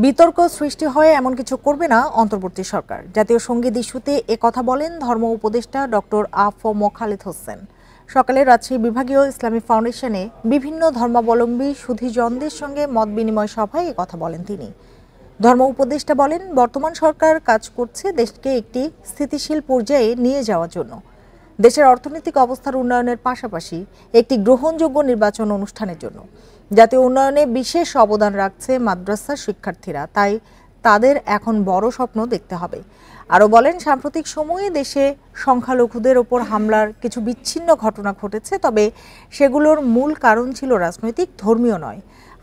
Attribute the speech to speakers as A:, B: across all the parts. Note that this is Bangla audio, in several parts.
A: বিতর্ক সৃষ্টি হয় এমন কিছু করবে না অন্তর্বর্তী সরকার। জাতীয় সঙ্গীত ইস্যুতে কথা বলেন ধর্ম উপদেষ্টা ডক্টর আ.ফ.ম. খালেদ হোসেন। সকালে রাজশাহী বিভাগীয় ইসলামী ফাউন্ডেশনে বিভিন্ন ধর্মাবলম্বী সুধীজনদের সঙ্গে মত বিনিময় সভায় কথা বলেন তিনি। ধর্ম উপদেষ্টা বলেন, বর্তমান সরকার কাজ করছে দেশকে একটি স্থিতিশীল পর্যায়ে নিয়ে যাওয়ার জন্য। দেশের অর্থনৈতিক অবস্থার উন্নয়নের পাশাপাশি একটি গ্রহণযোগ্য নির্বাচন অনুষ্ঠানের জন্য। জাতীয় উন্নয়নে বিশেষ অবদান রাখছে মাদ্রাসার শিক্ষার্থীরা, তাই তাদের এখন বড় স্বপ্ন দেখতে হবে। আরও বলেন, সাম্প্রতিক সময়ে দেশে সংখ্যালঘুদের ওপর হামলার কিছু বিচ্ছিন্ন ঘটনা ঘটেছে, তবে সেগুলোর মূল কারণ ছিল রাজনৈতিক, ধর্মীয় নয়।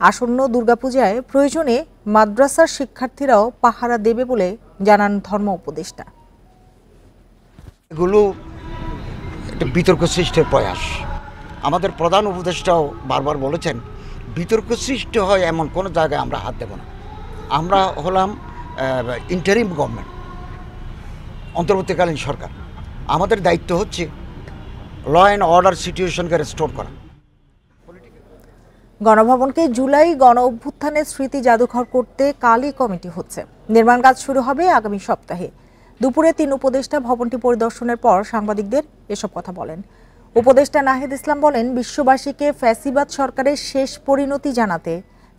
A: আসন্ন দুর্গাপূজায় প্রয়োজনে মাদ্রাসার শিক্ষার্থীরাও পাহারা দেবে বলে জানান ধর্ম উপদেষ্টা।
B: এগুলো একটা বিতর্ক সৃষ্টির প্রয়াস। আমাদের প্রধান উপদেষ্টাও বারবার বলেছেন, বিতর্ক সৃষ্টি হয় এমন কোনো জায়গায় আমরা হাত দেব না। আমরা হলাম ইন্টারিম গভর্নমেন্ট, অন্তর্বর্তীকালীন সরকার। আমাদের দায়িত্ব হচ্ছে ল অ্যান্ড অর্ডার সিচুয়েশনকে রেস্টোর করা।
A: গণভবনকে জুলাই গণ অভ্যুত্থানের স্মৃতি জাদুঘর করতে কালই কমিটি হচ্ছে। নির্মাণ কাজ শুরু হবে আগামী সপ্তাহে। দুপুরে 3 উপদেষ্টা ভবনটি পরিদর্শনের পর সাংবাদিকদের এসব কথা বলেন। উপদেষ্টা নাহিদ ইসলাম বলেন, বিশ্ববাসীকে ফ্যাসিবাদ সরকারের শেষ পরিণতি জানাতে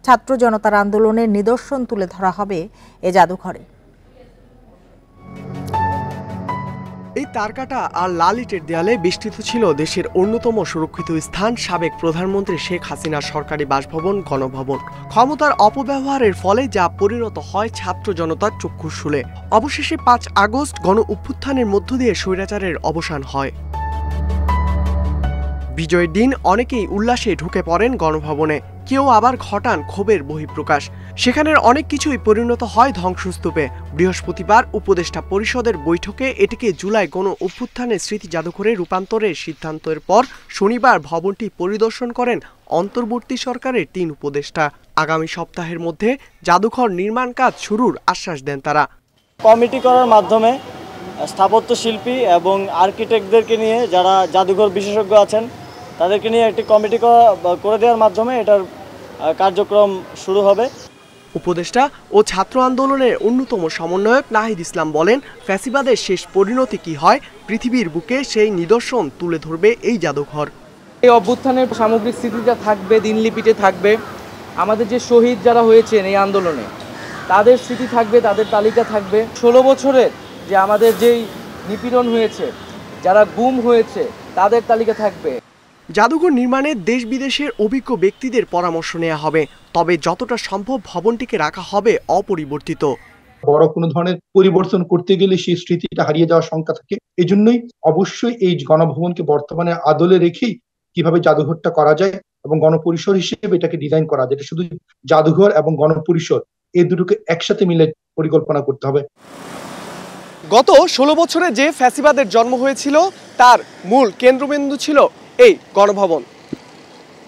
A: ছাত্র জনতার আন্দোলনের নিদর্শন তুলে ধরা হবে এ জাদুঘরে।
C: এই তারকাটা আর লাল ইটের দেয়ালে বেষ্টিত ছিল দেশের অন্যতম সুরক্ষিত স্থান সাবেক প্রধানমন্ত্রী শেখ হাসিনার সরকারি বাসভবন গণভবন। ক্ষমতার অপব্যবহারের ফলে যা পরিণত হয় ছাত্র জনতার চক্ষুশূলে। অবশেষে 5 আগস্ট গণ অভ্যুত্থানের মধ্য দিয়ে স্বৈরাচারের অবসান হয়। বিজয়ের দিন অনেকেই উল্লাসে ঢুকে পড়েন গণভবনে, কেউ আবার ঘটান ক্ষোভের বহিঃপ্রকাশ। সেখানের অনেক কিছুই পরিণত হয় ধ্বংসস্তূপে। বৃহস্পতিবার উপদেষ্টা পরিষদের বৈঠকে এটিকে জুলাই গণ অভ্যুত্থানের স্মৃতি জাদুঘরে রূপান্তরের সিদ্ধান্তের পর শনিবার ভবনটি পরিদর্শন করেন অন্তর্বর্তী সরকারের 3 উপদেষ্টা। আগামী সপ্তাহের মধ্যে জাদুঘর নির্মাণ কাজ শুরুর আশ্বাস দেন তারা।
D: কমিটি করার মাধ্যমে স্থাপত্য শিল্পী এবং আর্কিটেক্টদেরকে নিয়ে, যারা জাদুঘর বিশেষজ্ঞ আছেন, তাদেরকে নিয়ে একটি কমিটি করে দেওয়ার মাধ্যমে এটার কার্যক্রম শুরু হবে।
C: উপদেষ্টা ও ছাত্র আন্দোলনের অন্যতম সমন্বয়ক নাহিদ ইসলাম বলেন, ফ্যাসিবাদের শেষ পরিণতি কি হয় পৃথিবীর বুকে সেই নিদর্শন তুলে ধরবে এই জাদুঘর।
E: এই অভ্যুত্থানের সামগ্রিক স্মৃতিটা থাকবে, দিনলিপিতে থাকবে। আমাদের যে শহীদ যারা হয়েছেন এই আন্দোলনে, তাদের স্মৃতি থাকবে, তাদের তালিকা থাকবে। 16 বছরের যে আমাদের যেই নিপীড়ন হয়েছে, যারা গুম হয়েছে, তাদের তালিকা থাকবে।
C: জাদুঘর নির্মাণে দেশ বিদেশের অভিজ্ঞ ব্যক্তিদের পরামর্শ নেওয়া হবে, তবে যতটা সম্ভব ভবনটিকে রাখা হবে অপরিবর্তিত।
F: বড় কোনো ধরনের পরিবর্তন করতে গেলে সেই স্মৃতিটা হারিয়ে যাওয়ার শঙ্কা থাকে। এই জন্যই অবশ্যই এই গণভবনকে বর্তমানে আদলে রেখেই কিভাবে জাদুঘরটা করা যায় এবং গণপরিসর হিসেবে এটাকে ডিজাইন করা, যেটা শুধু জাদুঘর এবং গণপরিসর এই দুটোকে একসাথে মিলে পরিকল্পনা করতে হবে।
C: গত 16 বছরে যে ফ্যাসিবাদের জন্ম হয়েছিল তার মূল কেন্দ্রবিন্দু ছিল এই গণভবন।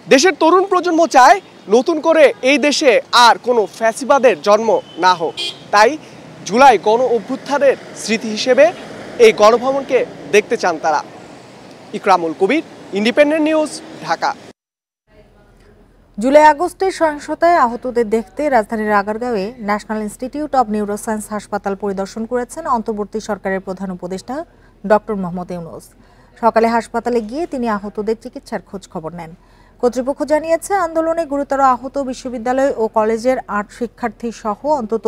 C: দেশের তরুণ প্রজন্ম চায় নতুন করে এই দেশে আর কোনো ফ্যাসিবাদের জন্ম না হোক। তাই জুলাই গণ অভ্যুত্থানের স্মৃতি হিসেবে এই গণভবনকে দেখতে চান তারা। ইকরামুল কবির, ইন্ডিপেন্ডেন্ট নিউজ, ঢাকা।
A: জুলাই আগস্টের সহিংসতায় আহতদের দেখতে রাজধানীর আগারগাঁওয়ে ন্যাশনাল ইনস্টিটিউট অব নিউরোসায়েন্স হাসপাতাল পরিদর্শন করেছেন অন্তর্বর্তী সরকারের প্রধান উপদেষ্টা ডক্টর মোহাম্মদ ইউনূস। সকালে হাসপাতালে গিয়ে তিনি আহতদের চিকিৎসার খোঁজ খবর নেন। কর্তৃপক্ষ জানিয়েছে, আন্দোলনে গুরুতর আহত বিশ্ববিদ্যালয় ও কলেজের 8 শিক্ষার্থী সহ অন্তত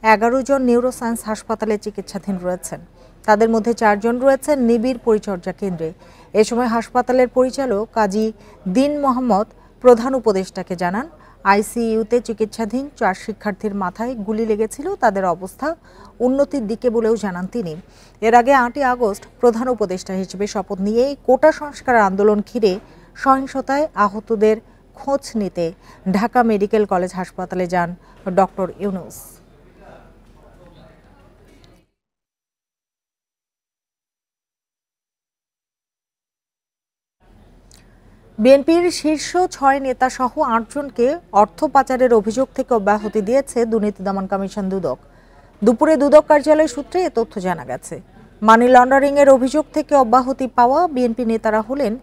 A: 11 জন নিউরোসায়েন্স হাসপাতালে চিকিৎসাধীন রয়েছেন। তাদের মধ্যে 4 জন রয়েছেন নিবিড় পরিচর্যা কেন্দ্রে। এ সময় হাসপাতালের পরিচালক কাজী দিন মোহাম্মদ প্রধান উপদেষ্টাকে জানান, আইসিইউতে চিকিৎসাধীন 4 শিক্ষার্থীর মাথায় গুলি লেগেছিল, তাদের অবস্থা উন্নতির দিকে বলেও জানান তিনি। এর আগে 8ই আগস্ট প্রধান উপদেষ্টা হিসেবে শপথ নিয়েই কোটা সংস্কার আন্দোলন ঘিরে সহিংসতায় আহতদের খোঁজ নিতে ঢাকা মেডিকেল কলেজ হাসপাতালে যান ডক্টর ইউনূস। বিএনপির শীর্ষ 6 নেতা সহ 8 জনকে অর্থ পাচারের অভিযোগ থেকে অব্যাহতি দিয়েছে দুর্নীতি দমন কমিশন দুদক। দুপুরে দুদক কার্যালয় সূত্রে এ তথ্য জানা গেছে। মানি লন্ডারিং এর অভিযোগ থেকে অব্যাহতি পাওয়া বিএনপি নেতারা হলেন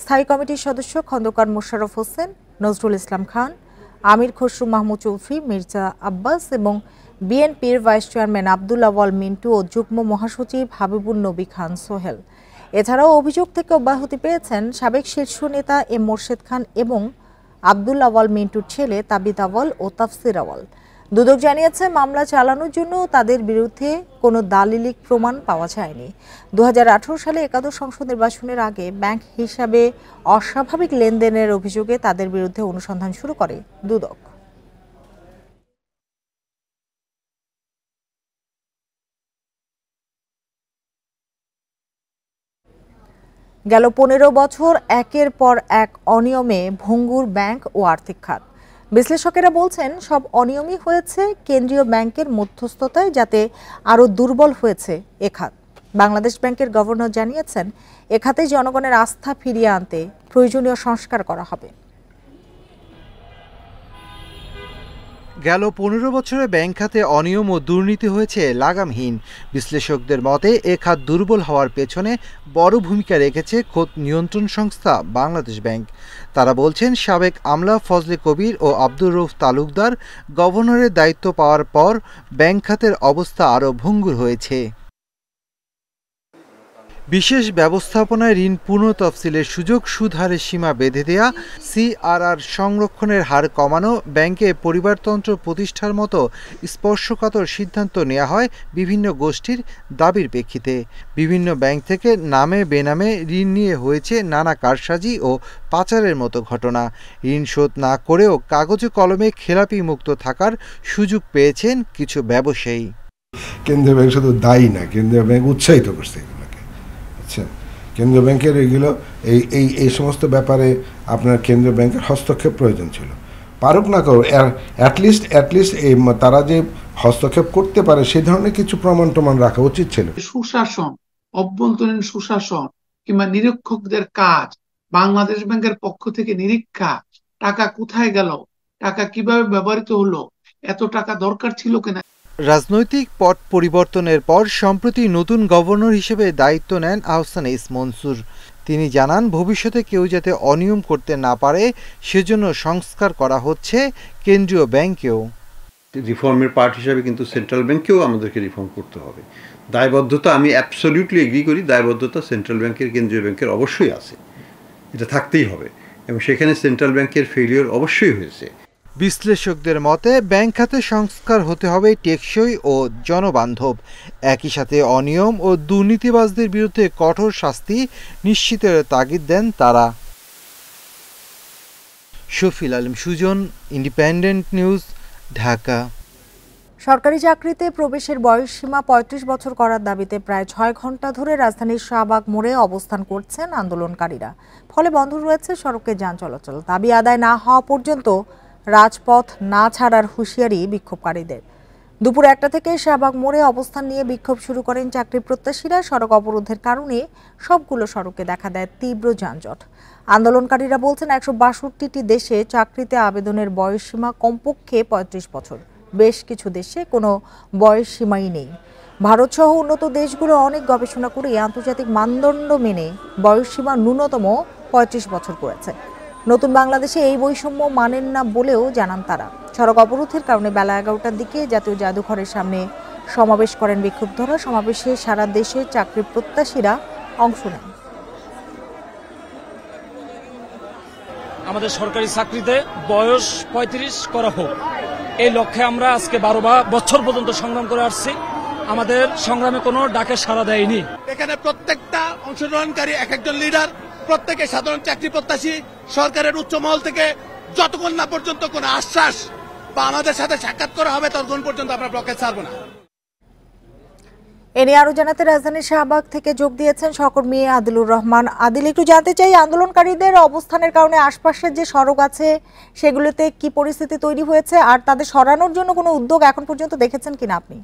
A: স্থায়ী কমিটির সদস্য খন্দকার মোশাররফ হোসেন, নজরুল ইসলাম খান, আমির খসরু মাহমুদ চৌধুরী, মির্জা আব্বাস এবং বিএনপির ভাইস চেয়ারম্যান আব্দুল আওয়াল মিন্টু ও যুগ্ম মহাসচিব হাবিবুন নবী খান সোহেল। এছাড়াও অভিযোগ থেকে অব্যাহতি পেয়েছেন সাবেক শীর্ষ নেতা এম মোর্শেদ খান এবং আব্দুল আওয়াল মিন্টুর ছেলে তাবিদ আওয়াল ও তাফসির আওয়াল। দুদক জানিয়েছে, মামলা চালানোর জন্য তাদের বিরুদ্ধে কোনো দালিলিক প্রমাণ পাওয়া যায়নি। 2018 সালে একাদশ সংসদ নির্বাচনের আগে ব্যাংক হিসাবে অস্বাভাবিক লেনদেনের অভিযোগে তাদের বিরুদ্ধে অনুসন্ধান শুরু করে দুদক। গেল 15 বছর একের পর এক অনিয়মে ভঙ্গুর ব্যাংক ও আর্থিক খাত। বিশ্লেষকেরা বলছেন, সব অনিয়মই হয়েছে কেন্দ্রীয় ব্যাংকের মধ্যস্থতায়, যাতে আরও দুর্বল হয়েছে এ খাত। বাংলাদেশ ব্যাংকের গভর্নর জানিয়েছেন, এ খাতে জনগণের আস্থা ফিরিয়ে আনতে প্রয়োজনীয় সংস্কার করা হবে।
G: গেল 15 বছরে ব্যাংক খাতে অনিয়ম ও দুর্নীতি হয়েছে লাগামহীন। বিশ্লেষকদের মতে এ খাত দুর্বল হওয়ার পেছনে বড় ভূমিকা রেখেছে খোদ নিয়ন্ত্রণ সংস্থা বাংলাদেশ ব্যাংক। তারা বলছেন, সাবেক আমলা ফজলে কবির ও আব্দুর রউফ তালুকদার গভর্নরের দায়িত্ব পাওয়ার পর ব্যাংক খাতের অবস্থা আরও ভঙ্গুর হয়েছে। বিশেষ ব্যবস্থাপনায় ঋণ পুনঃতফসিলের সুযোগ, সুদ হারের সীমা বেঁধে দেয়া, সিআরআর সংরক্ষণের হার কমানো, ব্যাংকে পরিবারতন্ত্র প্রতিষ্ঠার মতো স্পর্শকাতর সিদ্ধান্ত নেওয়া হয় বিভিন্ন গোষ্ঠীর দাবির প্রেক্ষিতে। বিভিন্ন ব্যাংক থেকে নামে বেনামে ঋণ নিয়ে হয়েছে নানা কারসাজি ও পাচারের মতো ঘটনা। ঋণ শোধ না করেও কাগজে কলমে খেলাপি মুক্ত থাকার সুযোগ পেয়েছেন কিছু ব্যবসায়ী।
H: কেন্দ্রীয় ব্যাংক শুধু দায়ী না, কেন্দ্রীয় ব্যাংক উৎসাহিত করছে। কেন্দ্রীয় ব্যাংকের এগুলো এই সমস্ত ব্যাপারে আপনার কেন্দ্রীয় ব্যাংকের হস্তক্ষেপ প্রয়োজন ছিল। পারুক না করো, অ্যাটলিস্ট তারা যে হস্তক্ষেপ করতে পারে সেই ধরনের কিছু প্রমাণ রাখা উচিত ছিল।
I: সুশাসন, অভ্যন্তরীণ সুশাসন কিংবা নিরীক্ষকদের কাজ, বাংলাদেশ ব্যাংকের পক্ষ থেকে নিরীক্ষা, টাকা কোথায় গেল, টাকা কিভাবে ব্যবহৃত হলো, এত টাকা দরকার ছিল কিনা।
G: রাজনৈতিক পট পরিবর্তনের পর সম্প্রতি নতুন গভর্নর হিসেবে দায়িত্ব নেন আহসান এস মনসুর। তিনি জানান, ভবিষ্যতে কেউ যাতে অনিয়ম করতে না পারে সেজন্য সংস্কার করা হচ্ছে কেন্দ্রীয় ব্যাংকেও।
J: রিফর্মের পার্ট হিসাবে কিন্তু সেন্ট্রাল ব্যাংকেও আমাদেরকে রিফর্ম করতে হবে। দায়বদ্ধতা, আমি অ্যাবসলিউটলি এগ্রি করি, দায়বদ্ধতা সেন্ট্রাল ব্যাংকের, কেন্দ্রীয় ব্যাংকের অবশ্যই আছে, এটা থাকতেই হবে, এবং সেখানে সেন্ট্রাল ব্যাংকের ফেলিওর অবশ্যই হয়েছে।
G: বিশ্লেষকদের মতে ব্যাংক খাতে সংস্কার হতে হবে টেকসই ও জনবান্ধব। একই সাথে অনিয়ম ও দুর্নীতিবাজদের বিরুদ্ধে কঠোর শাস্তি নিশ্চিতের তাগিদ দেন তারা। Shafil Alam Sujon, Independent News, Dhaka.
A: সরকারি চাকরিতে প্রবেশের বয়সসীমা 35 বছর করার দাবিতে প্রায় 6 ঘন্টা ধরে রাজধানীর শাহবাগ মোড়ে অবস্থান করছেন আন্দোলনকারীরা। ফলে বন্ধ রয়েছে সড়কে যান চলাচল। দাবি আদায় না হওয়া পর্যন্ত রাজপথ না ছাড়ার হুঁশিয়ারি বিক্ষোভকারীদের। দুপুর 1টা থেকে শাহবাগ মোড়ে অবস্থান নিয়ে বিক্ষোভ শুরু করেন চাকরি প্রত্যাশীরা। সড়ক অবরোধের কারণে সবগুলো সড়কে দেখা দেয় তীব্র যানজট। আন্দোলনকারীরা বলছেন, 162টি দেশে চাকরিতে আবেদনের বয়সসীমা কমপক্ষে 35 বছর। বেশ কিছু দেশে কোনো বয়সসীমাই নেই। ভারতসহ উন্নত দেশগুলো অনেক গবেষণা করে আন্তর্জাতিক মানদণ্ড মেনে বয়সসীমা ন্যূনতম 35 বছর করেছে। নতুন বাংলাদেশে এই বৈষম্য মানেন না বলেও জানান তারা। সড়ক অবরোধের কারণে বেলা 11টার দিকে জাতীয় জাদুঘরের সামনে সমাবেশ করেন বিক্ষুব্ধরা। সমাবেশে সারা দেশে চাকরি প্রত্যাশীরা অংশ নেন।
K: আমাদের সরকারি চাকরিতে বয়স 35 করা হোক, এই লক্ষ্যে আমরা আজকে 12 বছর পর্যন্ত সংগ্রাম করে আসছি। আমাদের সংগ্রামে কোনো ডাকে সাড়া দেয়নি।
L: এখানে প্রত্যেকটা অংশগ্রহণকারী এক একজন লিডার, প্রত্যেকে সাধারণ চাকরি প্রত্যাশী। সরকারের উচ্চ মহল থেকে যতক্ষণ না পর্যন্ত কোনো আশ্বাস বা আমাদের সাথে সাক্ষাৎ করা হবে ততক্ষণ পর্যন্ত আমরা ব্লকে ছাড়ব না।
A: এ নিয়ে আরো জানাতে রাজধানীর শাহবাগ থেকে যোগ দিয়েছেন সহকর্মী আদিলুর রহমান। আদিল, একটু জানতে চাই, আন্দোলনকারীদের অবস্থানের কারণে আশপাশের যে সড়ক আছে সেগুলোতে কি পরিস্থিতি তৈরি হয়েছে, আর তাদের সরানোর জন্য কোনো উদ্যোগ এখন পর্যন্ত দেখেছেন কিনা আপনি?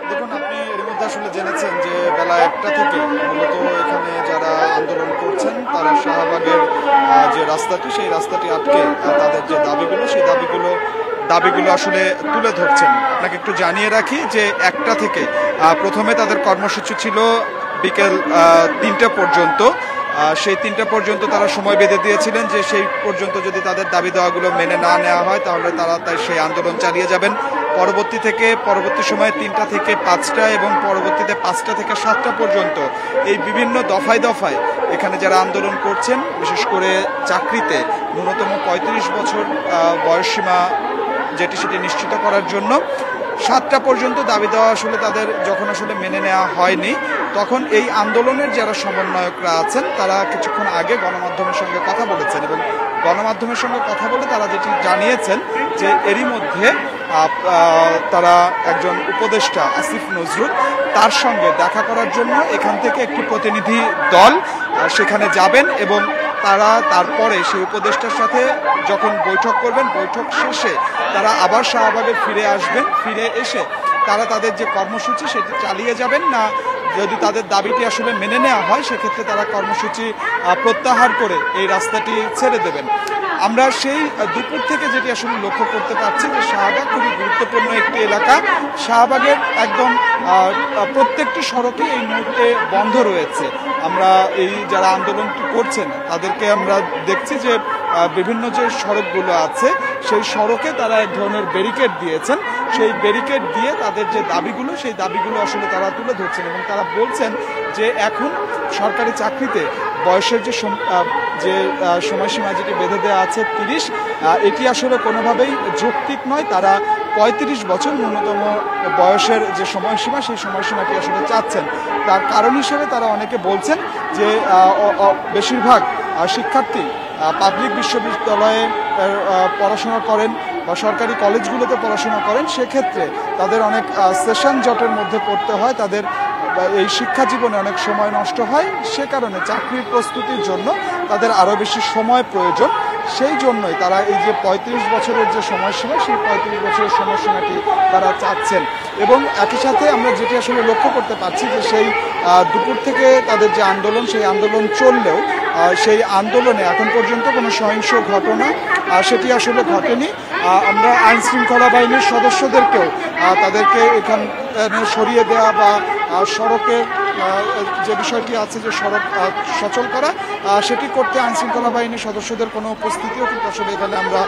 M: দেখুন, আপনি এর মধ্যে আসলে জেনেছেন যে বেলা 1টা থেকে মূলত এখানে যারা আন্দোলন করছেন তারা শাহবাগের যে রাস্তাটি, সেই রাস্তাটি আটকে তাদের যে দাবিগুলো, সেই দাবিগুলো আসলে তুলে ধরছেন। আপনাকে একটু জানিয়ে রাখি যে 1টা থেকে প্রথমে তাদের কর্মসূচি ছিল বিকেল 3টে পর্যন্ত। সেই 3টা পর্যন্ত তারা সময় বেঁধে দিয়েছিলেন যে সেই পর্যন্ত যদি তাদের দাবি দেওয়াগুলো মেনে না নেওয়া হয় তাহলে তারা সেই আন্দোলন চালিয়ে যাবেন। পরবর্তী সময়ে 3টা থেকে 5টা এবং পরবর্তীতে 5টা থেকে 7টা পর্যন্ত এই বিভিন্ন দফায় দফায় এখানে যারা আন্দোলন করছেন, বিশেষ করে চাকরিতে ন্যূনতম 35 বছর বয়সসীমা যেটি সেটি নিশ্চিত করার জন্য 7টা পর্যন্ত দাবি দেওয়া আসলে তাদের যখন আসলে মেনে নেওয়া হয়নি, তখন এই আন্দোলনের যারা সমন্বয়করা আছেন তারা কিছুক্ষণ আগে গণমাধ্যমের সঙ্গে কথা বলেছেন এবং গণমাধ্যমের সঙ্গে কথা বলে তারা যেটি জানিয়েছেন যে এরই মধ্যে তারা একজন উপদেষ্টা আসিফ নজরুল তার সঙ্গে দেখা করার জন্য এখান থেকে একটি প্রতিনিধি দল সেখানে যাবেন এবং তারা তারপরে সেই উপদেষ্টার সাথে যখন বৈঠক করবেন, বৈঠক শেষে তারা আবার শাহবাগে ফিরে আসবেন। ফিরে এসে তারা তাদের যে কর্মসূচি সেটি চালিয়ে যাবেন, না যদি তাদের দাবিটি আসলে মেনে নেওয়া হয় সেক্ষেত্রে তারা কর্মসূচি প্রত্যাহার করে এই রাস্তাটি ছেড়ে দেবেন। আমরা সেই দুপুর থেকে যেটি আসলে লক্ষ্য করতে পারছি যে শাহবাগ খুবই গুরুত্বপূর্ণ একটি এলাকা। শাহবাগের একদম প্রত্যেকটি সড়কে এই মুহূর্তে বন্ধ রয়েছে। আমরা এই যারা আন্দোলনটি করছেন তাদেরকে আমরা দেখছি যে বিভিন্ন যে সড়কগুলো আছে সেই সড়কে তারা এক ধরনের ব্যারিকেড দিয়েছেন। সেই ব্যারিকেড দিয়ে তাদের যে দাবিগুলো সেই দাবিগুলো আসলে তারা তুলে ধরছেন এবং তারা বলছেন যে এখন সরকারি চাকরিতে বয়সের যে সময়সীমা যেটি বেঁধে দেওয়া আছে 30, এটি আসলে কোনোভাবেই যৌক্তিক নয়। তারা 35 বছর ন্যূনতম বয়সের যে সময়সীমা সেই সময়সীমাটি আসলে চাচ্ছেন। তার কারণ হিসেবে তারা অনেকে বলছেন যে বেশিরভাগ শিক্ষার্থী পাবলিক বিশ্ববিদ্যালয়ে পড়াশোনা করেন বা সরকারি কলেজগুলোতে পড়াশোনা করেন, সেক্ষেত্রে তাদের অনেক সেশন জটের মধ্যে পড়তে হয়, তাদের এই শিক্ষা জীবনে অনেক সময় নষ্ট হয়। সে কারণে চাকরির প্রস্তুতির জন্য তাদের আরও বেশি সময় প্রয়োজন। সেই জন্যই তারা এই যে 35 বছরের যে সময়সীমা সেই 35 বছরের সময়সীমাটি তারা চাচ্ছেন। এবং একই সাথে আমরা যেটি আসলে লক্ষ্য করতে পারছি যে সেই দুপুর থেকে তাদের যে আন্দোলন সেই আন্দোলন চললেও সেই আন্দোলনে এখন পর্যন্ত কোনো সহিংস ঘটনা সেটি আসলে ঘটেনি। আমরা আইন শৃঙ্খলা বাহিনীর সদস্যদেরকেও তাদেরকে এখানে সরিয়ে দেওয়া বা সড়কের যে বিষয়টি আছে যে সড়ক সচল করা সেটি করতে আইন শৃঙ্খলা বাহিনীর সদস্যদের কোনো উপস্থিতিও কিন্তু আসলে এখানে আমরা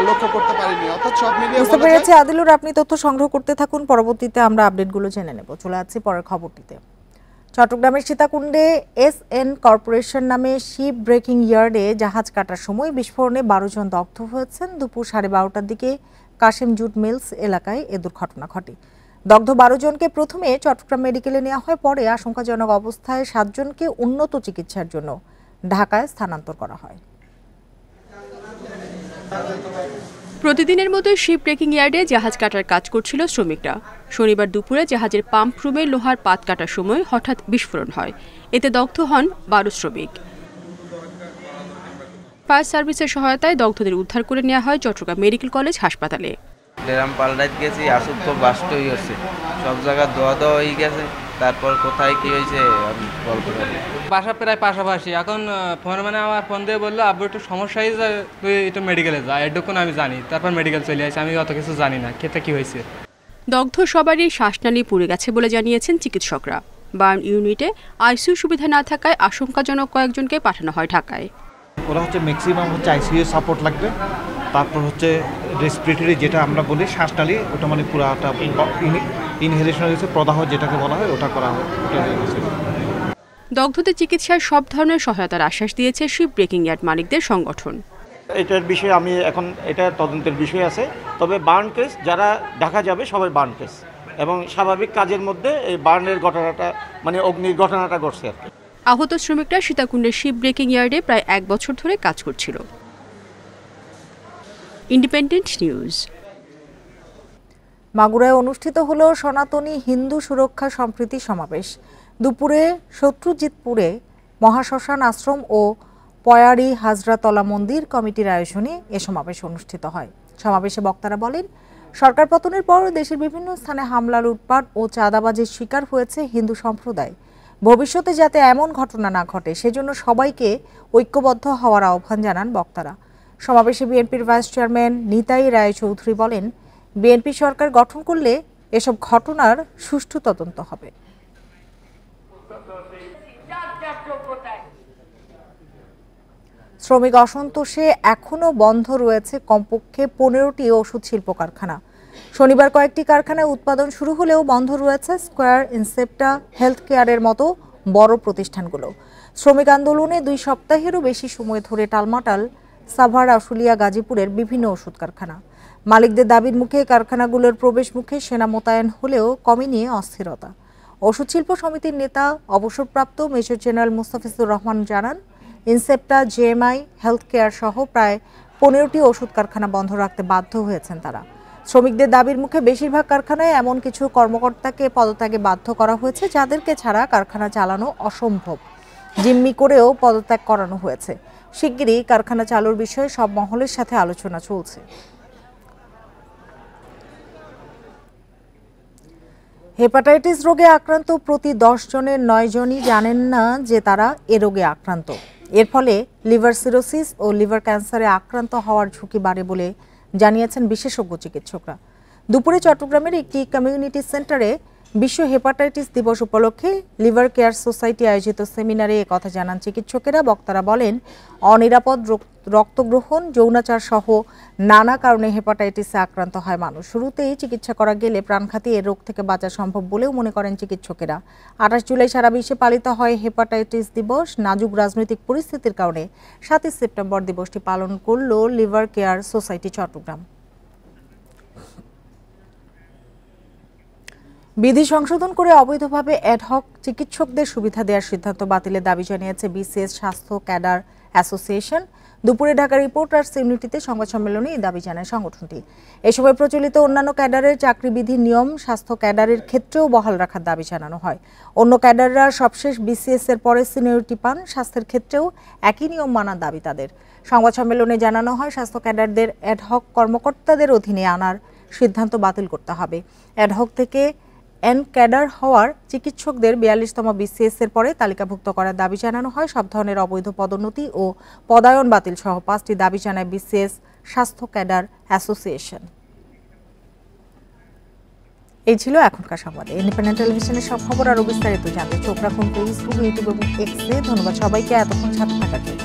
M: লক্ষ্য করতে পারিনি। অর্থাৎ সব মিলিয়ে
A: বুঝতে পেরেছি আদিলুর, আপনি তথ্য সংগ্রহ করতে থাকুন, পরবর্তীতে আমরা আপডেটগুলো জেনে নেব। চলে যাচ্ছি পরের খবরটিতে। চট্টগ্রামের সীতাকুণ্ডে এসএন কর্পোরেশন নামে শিপ ব্রেকিং ইয়ার্ডে জাহাজ কাটার সময় বিস্ফোরণে 12 জন দগ্ধ হয়েছেন। দুপুর 12:30টার দিকে কাশেম জুট মিলস এলাকায় এ দুর্ঘটনা ঘটে। দগ্ধ 12 জনকে প্রথমে চট্টগ্রাম মেডিকেলে নেওয়া হয়, পরে আশঙ্কাজনক অবস্থায় 7 জনকে উন্নত চিকিৎসার জন্য ঢাকায় স্থানান্তর করা হয়।
N: প্রতিদিনের মতো শিপ ব্রেকিং ইয়ার্ডে জাহাজ কাটার কাজ করছিল শ্রমিকরা। শনিবার দুপুরে জাহাজের পাম্প রুমে লোহার পাত কাটার সময় হঠাৎ বিস্ফোরণ হয়, এতে দগ্ধ হন 12 শ্রমিক। ফায়ার সার্ভিসের সহায়তায় দগ্ধদের উদ্ধার করে নেওয়া হয় চট্টগ্রাম মেডিকেল কলেজ হাসপাতালে।
O: ড্রাম পাল্টাইতে গেছি, আসল তো বাস্ট হয়ে গেছে, সব জায়গায় ধোয়া হয়ে গেছে। তারপর কোথায় কি হয়েছে আমি বলতে পারি।
P: বাসা প্রায় পাশাপাশি। এখন ফোন আমার ফোন দিয়ে বললো আব্বু একটু সমস্যা হয়ে যায়, তুই একটু মেডিকেলে যা, এটুকুন আমি জানি। তারপর মেডিকেল চলে আসি, আমি অত কিছু জানি না খেতে কি হয়েছে।
N: দগ্ধ সবারই শ্বাসনালী পুড়ে গেছে বলে জানিয়েছেন চিকিৎসকরা। বার্ন ইউনিটে আইসিইউ সুবিধা না থাকায় আশঙ্কাজনক কয়েকজনকে পাঠানো হয় ঢাকায়।
Q: ওরা ম্যাক্সিমাম আইসিইউ সাপোর্ট লাগবে, তারপর রেসপিরেটরি যেটা আমরা বলি শ্বাসনালী, ওটা মানে পুরাটা ইনহেলেশন হয়েছে, প্রদাহ যেটাকে বলা হয় ওটা করা হয়।
N: দগ্ধদের চিকিৎসায় সব ধরনের সহায়তার আশ্বাস দিয়েছে শিপ ব্রেকিং ইয়ার্ড মালিকদের সংগঠন।
R: এটার বিষয়ে আমি এখন এটা তদন্তের বিষয় আছে, তবে বার্ন কেস যারা ঢাকা যাবে সবাই বার্ন কেস, এবং স্বাভাবিক কাজের মধ্যে এই বার্নের ঘটনাটা মানে অগ্নির ঘটনাটা ঘটছে আর কি।
N: আহত শ্রমিকরা সীতাকুণ্ডের শিপ ব্রেকিং ইয়ার্ডে প্রায় 1 বছর ধরে কাজ করছিল। Independent news.
A: মাগুরায় অনুষ্ঠিত হলো সনাতনী হিন্দু সুরক্ষা সম্প্রীতি সমাবেশ। দুপুরে শত্রুজিৎপুরে মহাশ্মশান আশ্রম ও পয়ারি হাজরাতলা মন্দির কমিটির আয়োজনে এ সমাবেশ অনুষ্ঠিত হয়। সমাবেশে বক্তারা বলেন, সরকার পতনের পর দেশের বিভিন্ন স্থানে হামলা, লুটপাট ও চাঁদাবাজির শিকার হয়েছে হিন্দু সম্প্রদায়। ভবিষ্যতে যাতে এমন ঘটনা না ঘটে সেজন্য সবাইকে ঐক্যবদ্ধ হওয়ার আহ্বান জানান বক্তারা। সমাবেশে বিএনপির ভাইস চেয়ারম্যান নিতাই রায়চৌধুরী বলেন, বিএনপি সরকার গঠন করলে এসব ঘটনার সুষ্ঠু তদন্ত হবে। শ্রমিক অসন্তোষে এখনও বন্ধ রয়েছে কমপক্ষে 15টি ওষুধ শিল্প কারখানা। শনিবার কয়েকটি কারখানায় উৎপাদন শুরু হলেও বন্ধ রয়েছে স্কয়ার, ইনসেপ্টা, হেলথ কেয়ারের মতো বড় প্রতিষ্ঠানগুলো। শ্রমিক আন্দোলনে 2 সপ্তাহেরও বেশি সময় ধরে টালমাটাল সাভার, আশুলিয়া, গাজীপুরের বিভিন্ন ওষুধ কারখানা। মালিকদের দাবির মুখে কারখানাগুলোর প্রবেশ মুখে সেনা মোতায়েন হলেও কমেনি অস্থিরতা। ওষুধ শিল্প সমিতির নেতা অবসরপ্রাপ্ত মেজর জেনারেল মুস্তাফিজুর রহমান জানান, ইনসেপ্টা, জেএমআই, হেলথ কেয়ার সহ প্রায় 15টি ওষুধ কারখানা বন্ধ রাখতে বাধ্য হয়েছেন তারা। শ্রমিকদের দাবির মুখে বেশিরভাগ কারখানায় এমন কিছু কর্মকর্তাকে পদত্যাগে বাধ্য করা হয়েছে যাদেরকে ছাড়া কারখানা চালানো অসম্ভব। জিম্মি করেও পদত্যাগ করানো হয়েছে। শিগগিরই কারখানা চালুর বিষয়ে সব মহলের সাথে আলোচনা চলছে। হেপাটাইটিস রোগে আক্রান্ত প্রতি 10 জনের 9 জনই জানেন না যে তারা এ রোগে আক্রান্ত। এর ফলে লিভার সিরোসিস ও লিভার ক্যান্সারে আক্রান্ত হওয়ার ঝুঁকি বাড়ে বলে জানিয়েছেন বিশেষজ্ঞ চিকিৎসকরা। দুপুরে চট্টগ্রামের একটি কমিউনিটি সেন্টারে বিশ্ব হেপাটাইটিস দিবস উপলক্ষে লিভার কেয়ার সোসাইটি আয়োজিত সেমিনারে একথা জানান চিকিৎসকেরা। বক্তারা বলেন, অনিরাপদ রক্তগ্রহণ, যৌনাচার সহ নানা কারণে হেপাটাইটিসে আক্রান্ত হয় মানুষ। শুরুতেই চিকিৎসা করা গেলে প্রাণঘাতী এ রোগ থেকে বাঁচা সম্ভব বলেও মনে করেন চিকিৎসকেরা। 28 জুলাই সারা বিশ্বে পালিত হয় হেপাটাইটিস দিবস। নাজুক রাজনৈতিক পরিস্থিতির কারণে 7 সেপ্টেম্বর দিবসটি পালন করল লিভার কেয়ার সোসাইটি চট্টগ্রাম। বিধি সংশোধন করে অবৈধভাবে অ্যাডহক চিকিৎসকদের সুবিধা দেওয়ার সিদ্ধান্ত বাতিলের দাবি জানিয়েছে বিসিএস স্বাস্থ্য ক্যাডার অ্যাসোসিয়েশন। দুপুরে ঢাকা রিপোর্টার্স ইউনিটিতে সংবাদ সম্মেলনে এই দাবি জানায় সংগঠনটি। এ সময় প্রচলিত অন্যান্য ক্যাডারের চাকরিবিধির নিয়ম স্বাস্থ্য ক্যাডারের ক্ষেত্রেও বহাল রাখার দাবি জানানো হয়। অন্য ক্যাডাররা সবশেষ বিসিএস এর পরে সিনিয়রিটি পান, স্বাস্থ্যের ক্ষেত্রেও একই নিয়ম মানার দাবি তাদের। সংবাদ সম্মেলনে জানানো হয়, স্বাস্থ্য ক্যাডারদের অ্যাডহক কর্মকর্তাদের অধীনে আনার সিদ্ধান্ত বাতিল করতে হবে। অ্যাডহক থেকে এন ক্যাডার হওয়ার চিকিৎসকদের 42তম বিসিএস এর পরে তালিকাভুক্ত করার দাবি জানানো হয়। সব ধরনের অবৈধ পদোন্নতি ও পদায়ন বাতিল সহ 5টি দাবি জানায় বিসিএস স্বাস্থ্য ক্যাডার অ্যাসোসিয়েশন। এই ছিল এখনকার সংবাদ। ইন্ডিপেন্ডেন্ট টেলিভিশনের সব খবর আরও বিস্তারিত জানতে চোখ রাখুন ফেসবুক, ইউটিউব এবং এক্সে। ধন্যবাদ সবাইকে এতক্ষণ সাথে থাকার জন্য।